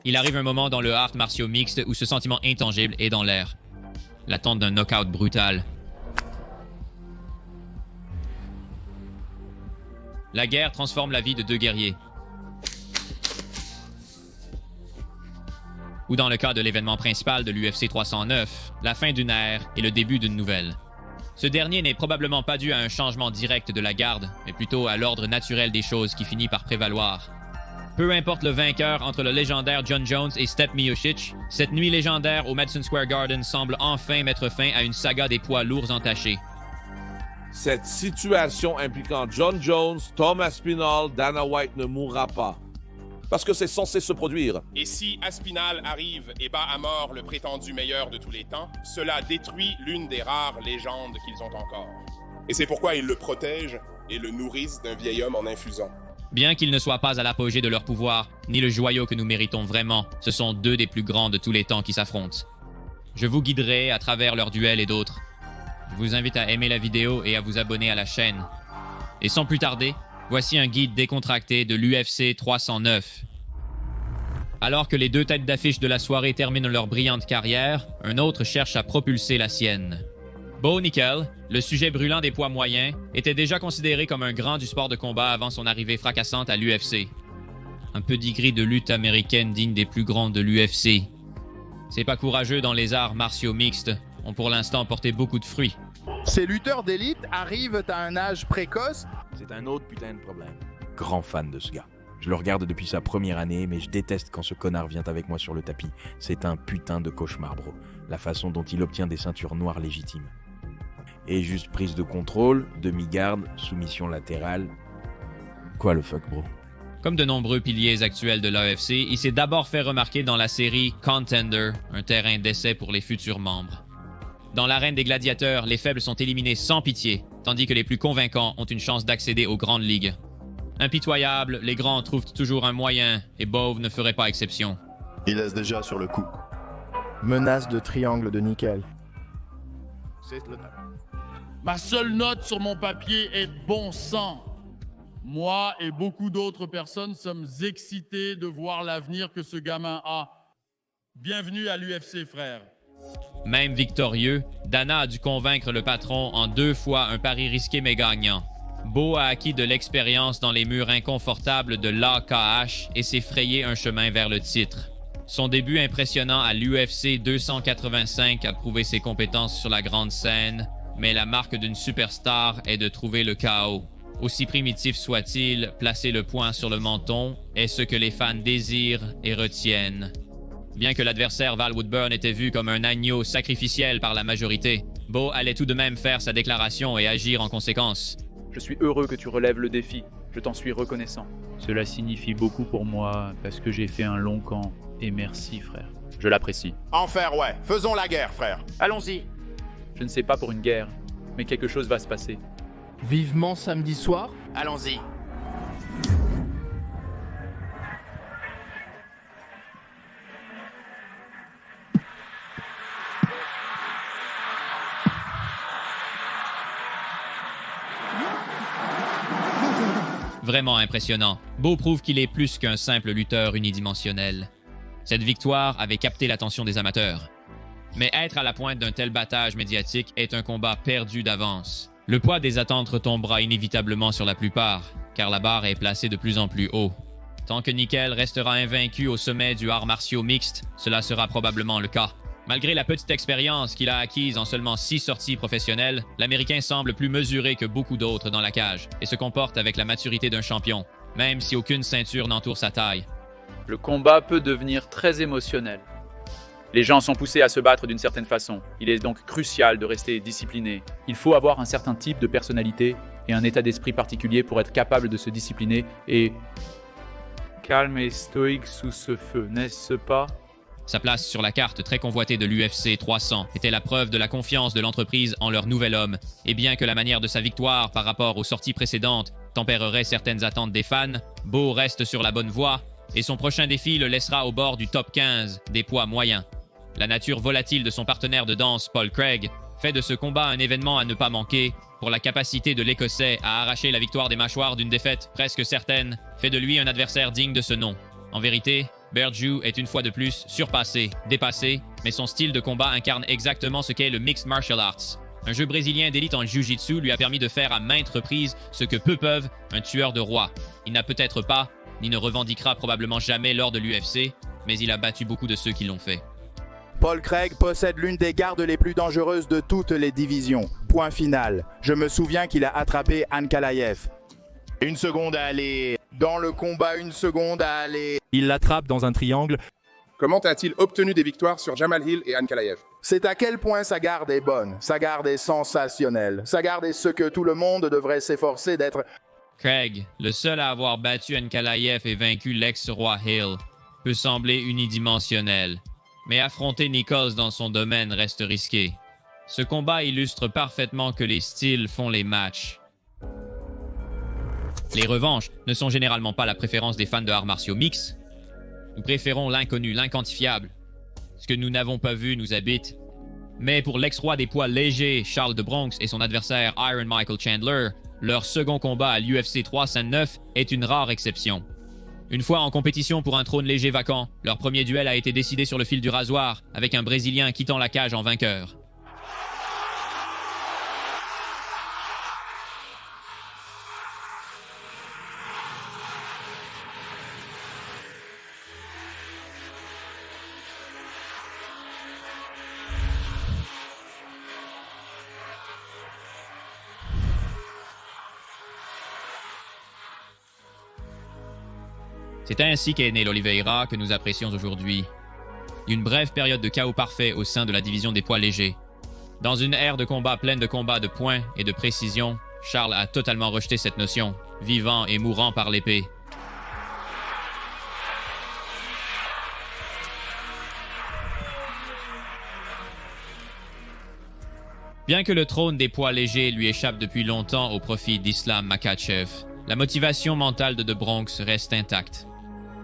Il arrive un moment dans le art martiaux mixte où ce sentiment intangible est dans l'air. L'attente d'un knockout brutal. La guerre transforme la vie de deux guerriers. Ou dans le cas de l'événement principal de l'UFC 309, la fin d'une ère et le début d'une nouvelle. Ce dernier n'est probablement pas dû à un changement direct de la garde, mais plutôt à l'ordre naturel des choses qui finit par prévaloir. Peu importe le vainqueur entre le légendaire Jon Jones et Stipe Miocic, cette nuit légendaire au Madison Square Garden semble enfin mettre fin à une saga des poids lourds entachés. Cette situation impliquant Jon Jones, Tom Aspinall, Dana White ne mourra pas. Parce que c'est censé se produire. Et si Aspinall arrive et bat à mort le prétendu meilleur de tous les temps, cela détruit l'une des rares légendes qu'ils ont encore. Et c'est pourquoi ils le protègent et le nourrissent d'un vieil homme en infusant. Bien qu'ils ne soient pas à l'apogée de leur pouvoir, ni le joyau que nous méritons vraiment, ce sont deux des plus grands de tous les temps qui s'affrontent. Je vous guiderai à travers leurs duels et d'autres. Je vous invite à aimer la vidéo et à vous abonner à la chaîne. Et sans plus tarder, voici un guide décontracté de l'UFC 309. Alors que les deux têtes d'affiche de la soirée terminent leur brillante carrière, un autre cherche à propulser la sienne. Bo Nickal, le sujet brûlant des poids moyens, était déjà considéré comme un grand du sport de combat avant son arrivée fracassante à l'UFC. Un pedigree de lutte américaine digne des plus grands de l'UFC. Ces pas courageux dans les arts martiaux mixtes ont pour l'instant porté beaucoup de fruits. Ces lutteurs d'élite arrivent à un âge précoce. C'est un autre putain de problème. Grand fan de ce gars. Je le regarde depuis sa première année, mais je déteste quand ce connard vient avec moi sur le tapis. C'est un putain de cauchemar, bro. La façon dont il obtient des ceintures noires légitimes. Et juste prise de contrôle, demi-garde, soumission latérale. Quoi le fuck, bro? Comme de nombreux piliers actuels de l'AFC, il s'est d'abord fait remarquer dans la série Contender, un terrain d'essai pour les futurs membres. Dans l'arène des gladiateurs, les faibles sont éliminés sans pitié, tandis que les plus convaincants ont une chance d'accéder aux grandes ligues. Impitoyables, les grands trouvent toujours un moyen, et Bove ne ferait pas exception. Il laisse déjà sur le coup. Menace de triangle de nickel. Ma seule note sur mon papier est bon sang. Moi et beaucoup d'autres personnes sommes excités de voir l'avenir que ce gamin a. Bienvenue à l'UFC, frère. Même victorieux, Dana a dû convaincre le patron en 2 fois un pari risqué mais gagnant. Bo a acquis de l'expérience dans les murs inconfortables de l'AKH et s'est frayé un chemin vers le titre. Son début impressionnant à l'UFC 285 a prouvé ses compétences sur la grande scène, mais la marque d'une superstar est de trouver le chaos. Aussi primitif soit-il, placer le poing sur le menton est ce que les fans désirent et retiennent. Bien que l'adversaire Val Woodburn était vu comme un agneau sacrificiel par la majorité, Bo allait tout de même faire sa déclaration et agir en conséquence. Je suis heureux que tu relèves le défi. Je t'en suis reconnaissant. Cela signifie beaucoup pour moi parce que j'ai fait un long camp. Et merci, frère. Je l'apprécie. Enfer, ouais. Faisons la guerre, frère. Allons-y. Je ne sais pas pour une guerre, mais quelque chose va se passer. Vivement samedi soir. Allons-y. Vraiment impressionnant. Bo prouve qu'il est plus qu'un simple lutteur unidimensionnel. Cette victoire avait capté l'attention des amateurs. Mais être à la pointe d'un tel battage médiatique est un combat perdu d'avance. Le poids des attentes retombera inévitablement sur la plupart, car la barre est placée de plus en plus haut. Tant que Nickel restera invaincu au sommet du art martiaux mixte, cela sera probablement le cas. Malgré la petite expérience qu'il a acquise en seulement 6 sorties professionnelles, l'Américain semble plus mesuré que beaucoup d'autres dans la cage et se comporte avec la maturité d'un champion, même si aucune ceinture n'entoure sa taille. Le combat peut devenir très émotionnel. Les gens sont poussés à se battre d'une certaine façon. Il est donc crucial de rester discipliné. Il faut avoir un certain type de personnalité et un état d'esprit particulier pour être capable de se discipliner et... calme et stoïque sous ce feu, n'est-ce pas ? Sa place sur la carte très convoitée de l'UFC 300 était la preuve de la confiance de l'entreprise en leur nouvel homme, et bien que la manière de sa victoire par rapport aux sorties précédentes tempérerait certaines attentes des fans, Bo reste sur la bonne voie, et son prochain défi le laissera au bord du top 15 des poids moyens. La nature volatile de son partenaire de danse, Paul Craig, fait de ce combat un événement à ne pas manquer, pour la capacité de l'Écossais à arracher la victoire des mâchoires d'une défaite presque certaine, fait de lui un adversaire digne de ce nom. En vérité, Berju est une fois de plus surpassé, dépassé, mais son style de combat incarne exactement ce qu'est le Mixed Martial Arts. Un jeu brésilien d'élite en Jiu-Jitsu lui a permis de faire à maintes reprises ce que peu peuvent un tueur de roi. Il n'a peut-être pas, ni ne revendiquera probablement jamais lors de l'UFC, mais il a battu beaucoup de ceux qui l'ont fait. Paul Craig possède l'une des gardes les plus dangereuses de toutes les divisions. Point final. Je me souviens qu'il a attrapé Ankalaev. Une seconde à aller. Dans le combat, une seconde à aller. Il l'attrape dans un triangle. Comment a-t-il obtenu des victoires sur Jamal Hill et Ankalaev? C'est à quel point sa garde est bonne. Sa garde est sensationnelle. Sa garde est ce que tout le monde devrait s'efforcer d'être. Craig, le seul à avoir battu Ankalaev et vaincu l'ex-roi Hill, peut sembler unidimensionnel. Mais affronter Nichols dans son domaine reste risqué. Ce combat illustre parfaitement que les styles font les matchs. Les revanches ne sont généralement pas la préférence des fans de arts martiaux mixtes. Nous préférons l'inconnu, l'inquantifiable. Ce que nous n'avons pas vu nous habite. Mais pour l'ex-roi des poids légers, Charles de Bronx, et son adversaire Iron Michael Chandler, leur second combat à l'UFC 309 est une rare exception. Une fois en compétition pour un trône léger vacant, leur premier duel a été décidé sur le fil du rasoir, avec un Brésilien quittant la cage en vainqueur. C'est ainsi qu'est né l'Oliveira que nous apprécions aujourd'hui. Une brève période de chaos parfait au sein de la division des poids légers. Dans une ère de combat pleine de combats de points et de précision, Charles a totalement rejeté cette notion, vivant et mourant par l'épée. Bien que le trône des poids légers lui échappe depuis longtemps au profit d'Islam Makhachev, la motivation mentale de Bronx reste intacte.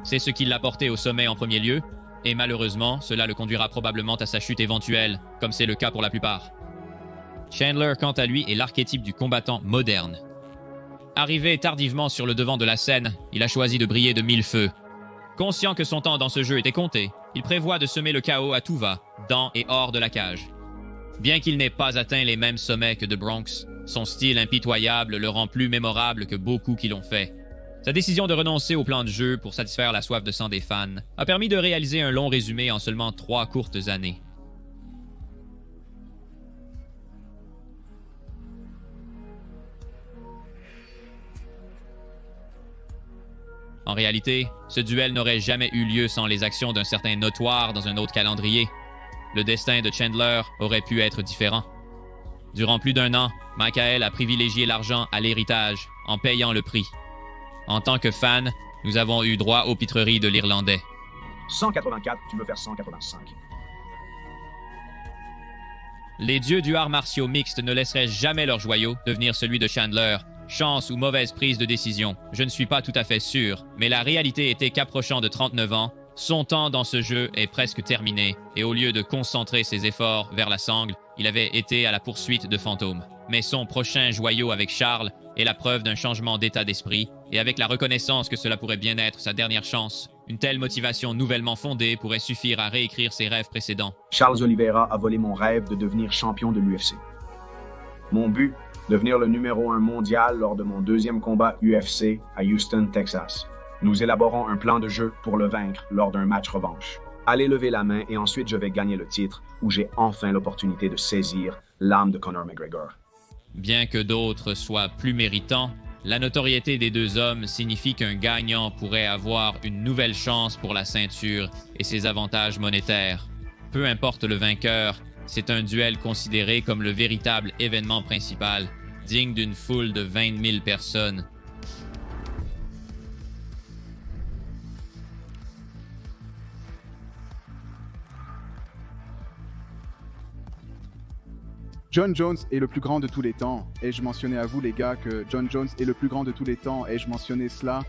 C'est ce qui l'a porté au sommet en premier lieu, et malheureusement, cela le conduira probablement à sa chute éventuelle, comme c'est le cas pour la plupart. Chandler, quant à lui, est l'archétype du combattant moderne. Arrivé tardivement sur le devant de la scène, il a choisi de briller de mille feux. Conscient que son temps dans ce jeu était compté, il prévoit de semer le chaos à tout va, dans et hors de la cage. Bien qu'il n'ait pas atteint les mêmes sommets que de Bronx, son style impitoyable le rend plus mémorable que beaucoup qui l'ont fait. Sa décision de renoncer au plan de jeu pour satisfaire la soif de sang des fans a permis de réaliser un long résumé en seulement 3 courtes années. En réalité, ce duel n'aurait jamais eu lieu sans les actions d'un certain Notoire dans un autre calendrier. Le destin de Chandler aurait pu être différent. Durant plus d'1 an, Michael a privilégié l'argent à l'héritage, en payant le prix. En tant que fan, nous avons eu droit aux pitreries de l'Irlandais. 184, tu veux faire 185. Les dieux du art martiaux mixte ne laisseraient jamais leur joyau devenir celui de Chandler. Chance ou mauvaise prise de décision, je ne suis pas tout à fait sûr, mais la réalité était qu'approchant de 39 ans, son temps dans ce jeu est presque terminé, et au lieu de concentrer ses efforts vers la sangle, il avait été à la poursuite de fantômes. Mais son prochain joyau avec Charles est la preuve d'un changement d'état d'esprit, et avec la reconnaissance que cela pourrait bien être sa dernière chance, une telle motivation nouvellement fondée pourrait suffire à réécrire ses rêves précédents. Charles Oliveira a volé mon rêve de devenir champion de l'UFC. Mon but, devenir le numéro 1 mondial lors de mon 2e combat UFC à Houston, Texas. Nous élaborons un plan de jeu pour le vaincre lors d'un match revanche. Allez lever la main et ensuite je vais gagner le titre où j'ai enfin l'opportunité de saisir l'âme de Conor McGregor. Bien que d'autres soient plus méritants, la notoriété des deux hommes signifie qu'un gagnant pourrait avoir une nouvelle chance pour la ceinture et ses avantages monétaires. Peu importe le vainqueur, c'est un duel considéré comme le véritable événement principal, digne d'une foule de 20 000 personnes. John Jones est le plus grand de tous les temps. Ai-je mentionné à vous, les gars, que John Jones est le plus grand de tous les temps? Ai-je mentionné cela?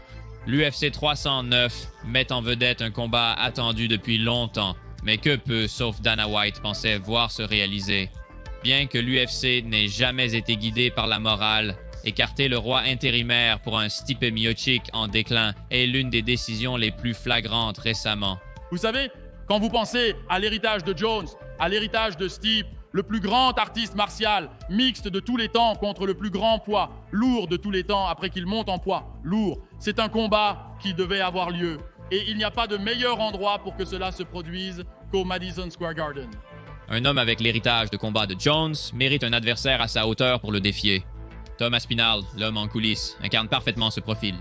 L'UFC 309 met en vedette un combat attendu depuis longtemps, mais que peu, sauf Dana White, pensaient voir se réaliser. Bien que l'UFC n'ait jamais été guidé par la morale, Écarter le roi intérimaire pour un Stipe Miocic en déclin est l'une des décisions les plus flagrantes récemment. Vous savez, quand vous pensez à l'héritage de Jones, à l'héritage de Stipe, le plus grand artiste martial, mixte de tous les temps contre le plus grand poids, lourd de tous les temps après qu'il monte en poids, lourd, c'est un combat qui devait avoir lieu. Et il n'y a pas de meilleur endroit pour que cela se produise qu'au Madison Square Garden. Un homme avec l'héritage de combat de Jones mérite un adversaire à sa hauteur pour le défier. Tom Aspinall, l'homme en coulisses, incarne parfaitement ce profil.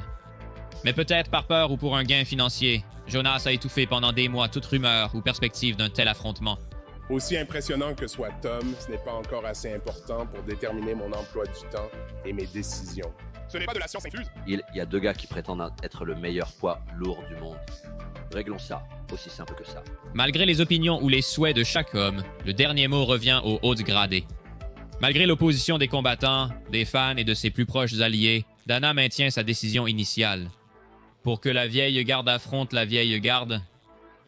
Mais peut-être par peur ou pour un gain financier, Jonas a étouffé pendant des mois toute rumeur ou perspective d'un tel affrontement. Aussi impressionnant que soit Tom, ce n'est pas encore assez important pour déterminer mon emploi du temps et mes décisions. Ce n'est pas de la science infuse. Il y a 2 gars qui prétendent être le meilleur poids lourd du monde. Réglons ça, aussi simple que ça. Malgré les opinions ou les souhaits de chaque homme, le dernier mot revient aux hautes gradés. Malgré l'opposition des combattants, des fans et de ses plus proches alliés, Dana maintient sa décision initiale. Pour que la vieille garde affronte la vieille garde,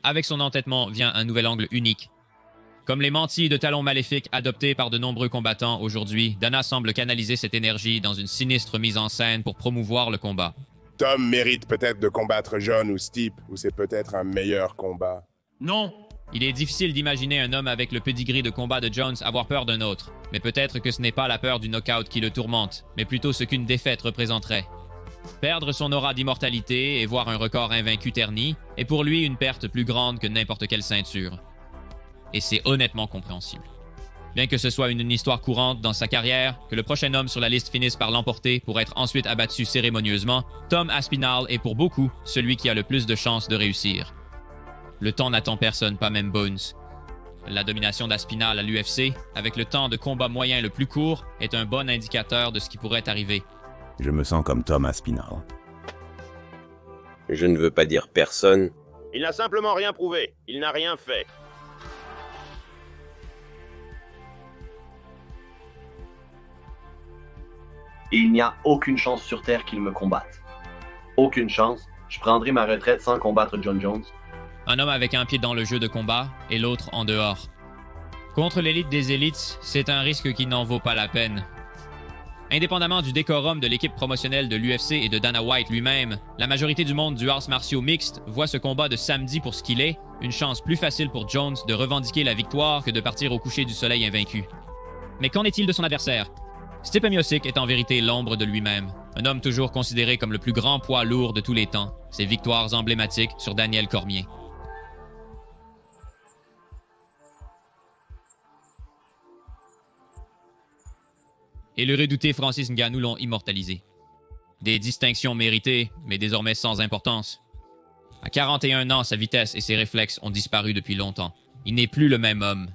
avec son entêtement vient un nouvel angle unique. Comme les mantilles de talons maléfiques adoptées par de nombreux combattants aujourd'hui, Dana semble canaliser cette énergie dans une sinistre mise en scène pour promouvoir le combat. Tom mérite peut-être de combattre John ou Stipe, ou c'est peut-être un meilleur combat. Non. Il est difficile d'imaginer un homme avec le pedigree de combat de Jones avoir peur d'un autre, mais peut-être que ce n'est pas la peur du knockout qui le tourmente, mais plutôt ce qu'une défaite représenterait. Perdre son aura d'immortalité et voir un record invaincu terni est pour lui une perte plus grande que n'importe quelle ceinture. Et c'est honnêtement compréhensible. Bien que ce soit une histoire courante dans sa carrière, que le prochain homme sur la liste finisse par l'emporter pour être ensuite abattu cérémonieusement, Tom Aspinall est pour beaucoup celui qui a le plus de chances de réussir. Le temps n'attend personne, pas même Bones. La domination d'Aspinall à l'UFC, avec le temps de combat moyen le plus court, est un bon indicateur de ce qui pourrait arriver. Je me sens comme Tom Aspinall. Je ne veux pas dire personne. Il n'a simplement rien prouvé. Il n'a rien fait. Et il n'y a aucune chance sur Terre qu'il me combatte. Aucune chance. Je prendrai ma retraite sans combattre John Jones. Un homme avec un pied dans le jeu de combat et l'autre en dehors. Contre l'élite des élites, c'est un risque qui n'en vaut pas la peine. Indépendamment du décorum de l'équipe promotionnelle de l'UFC et de Dana White lui-même, la majorité du monde du arts martiaux mixte voit ce combat de samedi pour ce qu'il est, une chance plus facile pour Jones de revendiquer la victoire que de partir au coucher du soleil invaincu. Mais qu'en est-il de son adversaire? Stipe Miocic est en vérité l'ombre de lui-même, un homme toujours considéré comme le plus grand poids lourd de tous les temps, ses victoires emblématiques sur Daniel Cormier. Et le redouté Francis Ngannou l'ont immortalisé. Des distinctions méritées, mais désormais sans importance. À 41 ans, sa vitesse et ses réflexes ont disparu depuis longtemps. Il n'est plus le même homme.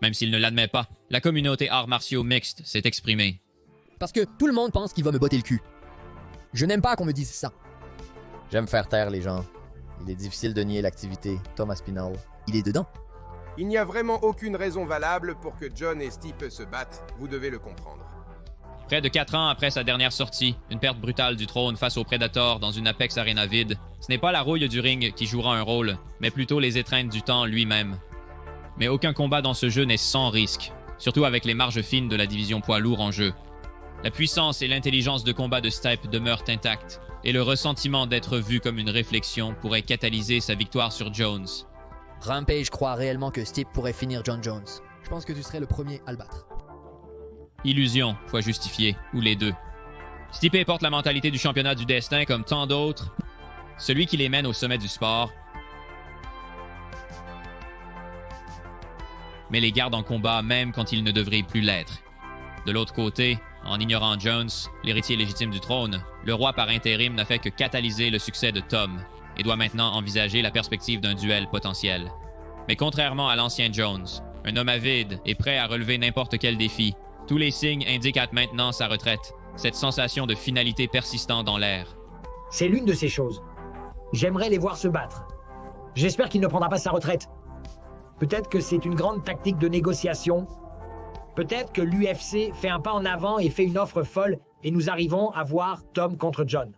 Même s'il ne l'admet pas, la communauté arts martiaux mixte s'est exprimée. Parce que tout le monde pense qu'il va me botter le cul. Je n'aime pas qu'on me dise ça. J'aime faire taire les gens. Il est difficile de nier l'activité. Tom Aspinall, il est dedans. Il n'y a vraiment aucune raison valable pour que John et Stipe se battent. Vous devez le comprendre. Près de 4 ans après sa dernière sortie, une perte brutale du trône face au Predator dans une Apex Arena vide, ce n'est pas la rouille du ring qui jouera un rôle, mais plutôt les étreintes du temps lui-même. Mais aucun combat dans ce jeu n'est sans risque, surtout avec les marges fines de la division poids lourd en jeu. La puissance et l'intelligence de combat de Stipe demeurent intactes, et le ressentiment d'être vu comme une réflexion pourrait catalyser sa victoire sur Jones. Rampage croit réellement que Stipe pourrait finir John Jones. Je pense que tu serais le premier à le battre. Illusion, foi justifiée, ou les deux. Stipe porte la mentalité du championnat du destin comme tant d'autres, celui qui les mène au sommet du sport, mais les garde en combat même quand ils ne devraient plus l'être. De l'autre côté, en ignorant Jones, l'héritier légitime du trône, le roi par intérim n'a fait que catalyser le succès de Tom et doit maintenant envisager la perspective d'un duel potentiel. Mais contrairement à l'ancien Jones, un homme avide et prêt à relever n'importe quel défi, tous les signes indiquent maintenant sa retraite, cette sensation de finalité persistant dans l'air. C'est l'une de ces choses. J'aimerais les voir se battre. J'espère qu'il ne prendra pas sa retraite. Peut-être que c'est une grande tactique de négociation. Peut-être que l'UFC fait un pas en avant et fait une offre folle et nous arrivons à voir Tom contre John.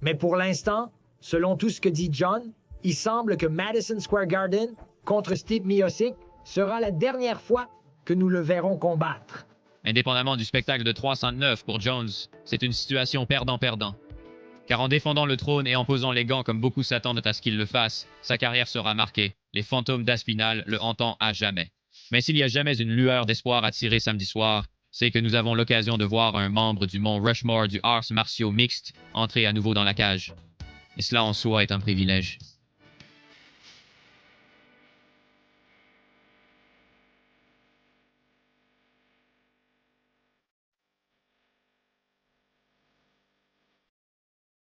Mais pour l'instant, selon tout ce que dit John, il semble que Madison Square Garden contre Stipe Miocic sera la dernière fois que nous le verrons combattre. Indépendamment du spectacle de 309 pour Jones, c'est une situation perdant-perdant. Car en défendant le trône et en posant les gants comme beaucoup s'attendent à ce qu'il le fasse, sa carrière sera marquée. Les fantômes d'Aspinal le hantant à jamais. Mais s'il y a jamais une lueur d'espoir à tirer samedi soir, c'est que nous avons l'occasion de voir un membre du mont Rushmore du arts martiaux mixte entrer à nouveau dans la cage. Et cela en soi est un privilège.